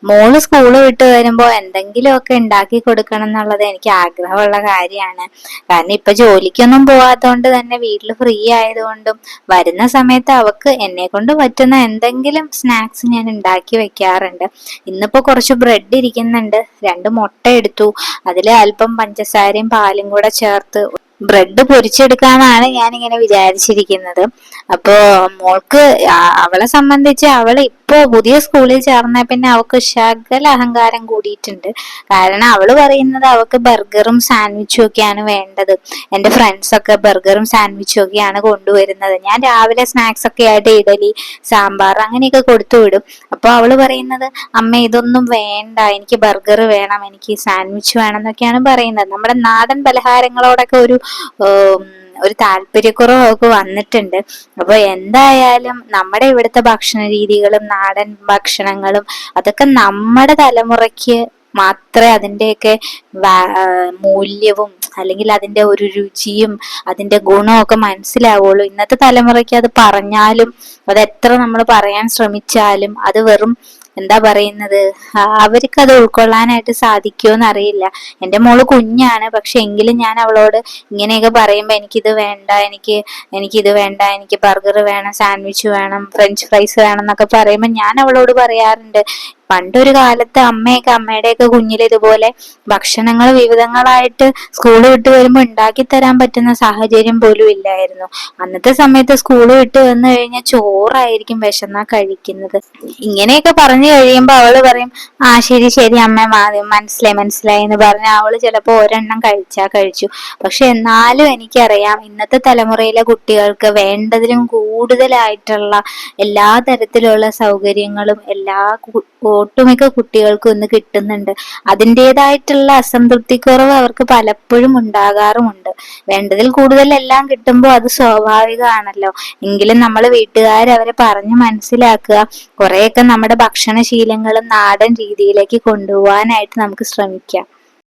മോള് സ്കൂള് വിട്ട് വരുമ്പോ എന്തെങ്കിലുമൊക്കെ ഉണ്ടാക്കി കൊടുക്കണം എന്നുള്ളത് എനിക്ക് ആഗ്രഹമുള്ള കാര്യമാണ്. കാരണം ഇപ്പൊ ജോലിക്കൊന്നും പോവാത്തോണ്ട് തന്നെ വീട്ടിൽ ഫ്രീ ആയതുകൊണ്ടും വരുന്ന സമയത്ത് അവക്ക് എന്നെ കൊണ്ട് പറ്റുന്ന എന്തെങ്കിലും സ്നാക്സ് ഞാൻ ഉണ്ടാക്കി വെക്കാറുണ്ട്. ഇന്നിപ്പോ കുറച്ച് ബ്രെഡ് ഇരിക്കുന്നുണ്ട്, 2 മുട്ട എടുത്തു, അതില് അല്പം പഞ്ചസാരയും പാലും കൂടെ ചേർത്ത് ബ്രെഡ് പൊരിച്ചെടുക്കാന്നാണ് ഞാൻ ഇങ്ങനെ വിചാരിച്ചിരിക്കുന്നത്. അപ്പോ മോൾക്ക് അവളെ സംബന്ധിച്ച് അവള് ഇപ്പോ പുതിയ സ്കൂളിൽ ചേർന്ന പിന്നെ അവൾക്ക് ശകല അഹങ്കാരം കൂടിയിട്ടുണ്ട്. കാരണം അവള് പറയുന്നത് അവൾക്ക് ബർഗറും സാൻഡ്വിച്ചും ഒക്കെയാണ് വേണ്ടത്. എന്റെ ഫ്രണ്ട്സ് ഒക്കെ ബർഗറും സാൻഡ്വിച്ചും ഒക്കെയാണ് കൊണ്ടുവരുന്നത്. ഞാൻ രാവിലെ സ്നാക്സ് ഒക്കെ ആയിട്ട് ഇഡലി, സാമ്പാർ അങ്ങനെയൊക്കെ കൊടുത്തു വിടും. അപ്പൊ അവള് പറയുന്നത് അമ്മ ഇതൊന്നും വേണ്ട, എനിക്ക് ബർഗർ വേണം, എനിക്ക് സാൻഡ്വിച്ച് വേണം എന്നൊക്കെയാണ് പറയുന്നത്. നമ്മുടെ നാടൻ പലഹാരങ്ങളോടൊക്കെ ഒരു താല്പര്യക്കുറവൊക്കെ വന്നിട്ടുണ്ട്. അപ്പൊ എന്തായാലും നമ്മുടെ ഇവിടുത്തെ ഭക്ഷണ രീതികളും നാടൻ ഭക്ഷണങ്ങളും അതൊക്കെ നമ്മുടെ തലമുറയ്ക്ക് മാത്രമേ അതിന്റെയൊക്കെ മൂല്യവും അല്ലെങ്കിൽ അതിന്റെ ഒരു രുചിയും അതിന്റെ ഗുണവും ഒക്കെ മനസ്സിലാവുള്ളൂ. ഇന്നത്തെ തലമുറയ്ക്ക് അത് പറഞ്ഞാലും അത് എത്ര നമ്മൾ പറയാൻ ശ്രമിച്ചാലും അത് വെറും എന്താ പറയുന്നത്, അവർക്ക് അത് ഉൾക്കൊള്ളാനായിട്ട് സാധിക്കുമോന്ന് അറിയില്ല. എന്റെ മോള് കുഞ്ഞാണ്, പക്ഷെ എങ്കിലും ഞാൻ അവളോട് ഇങ്ങനെയൊക്കെ പറയുമ്പോ എനിക്കിത് വേണ്ട, എനിക്കിത് വേണ്ട, എനിക്ക് ബർഗർ വേണം, സാൻഡ്വിച്ച് വേണം, ഫ്രഞ്ച് ഫ്രൈസ് വേണം എന്നൊക്കെ പറയുമ്പോ ഞാൻ അവളോട് പറയാറുണ്ട്, പണ്ടൊരു കാലത്ത് അമ്മയുടെയൊക്കെ കുഞ്ഞിൽ ഇതുപോലെ ഭക്ഷണങ്ങൾ വിവിധങ്ങളായിട്ട് സ്കൂള് വിട്ട് വരുമ്പോ ഉണ്ടാക്കി തരാൻ പറ്റുന്ന സാഹചര്യം പോലും ഇല്ലായിരുന്നു. അന്നത്തെ സമയത്ത് സ്കൂള് വിട്ട് വന്നു കഴിഞ്ഞാൽ ചോറായിരിക്കും വിശന്നാ കഴിക്കുന്നത്. ഇങ്ങനെയൊക്കെ പറഞ്ഞു കഴിയുമ്പോ അവള് പറയും ആ ശരി ശരി അമ്മ മനസ്സിലായി എന്ന് പറഞ്ഞ അവള് ചിലപ്പോ ഒരെണ്ണം കഴിച്ചു. പക്ഷെ എന്നാലും എനിക്കറിയാം ഇന്നത്തെ തലമുറയിലെ കുട്ടികൾക്ക് വേണ്ടതിലും കൂടുതലായിട്ടുള്ള എല്ലാ തരത്തിലുള്ള സൗകര്യങ്ങളും ഒട്ടുമിക്ക കുട്ടികൾക്കും ഇന്ന് കിട്ടുന്നുണ്ട്. അതിൻ്റെതായിട്ടുള്ള അസംതൃപ്തിക്കുറവ് അവർക്ക് പലപ്പോഴും ഉണ്ടാകാറുമുണ്ട്. വേണ്ടതിൽ കൂടുതൽ എല്ലാം കിട്ടുമ്പോൾ അത് സ്വാഭാവികമാണല്ലോ. എങ്കിലും നമ്മൾ വീട്ടുകാർ അവരെ പറഞ്ഞു മനസ്സിലാക്കുക, കുറെയൊക്കെ നമ്മുടെ ഭക്ഷണശീലങ്ങളും നാടൻ രീതിയിലേക്ക് കൊണ്ടുപോകാനായിട്ട് നമുക്ക് ശ്രമിക്കാം.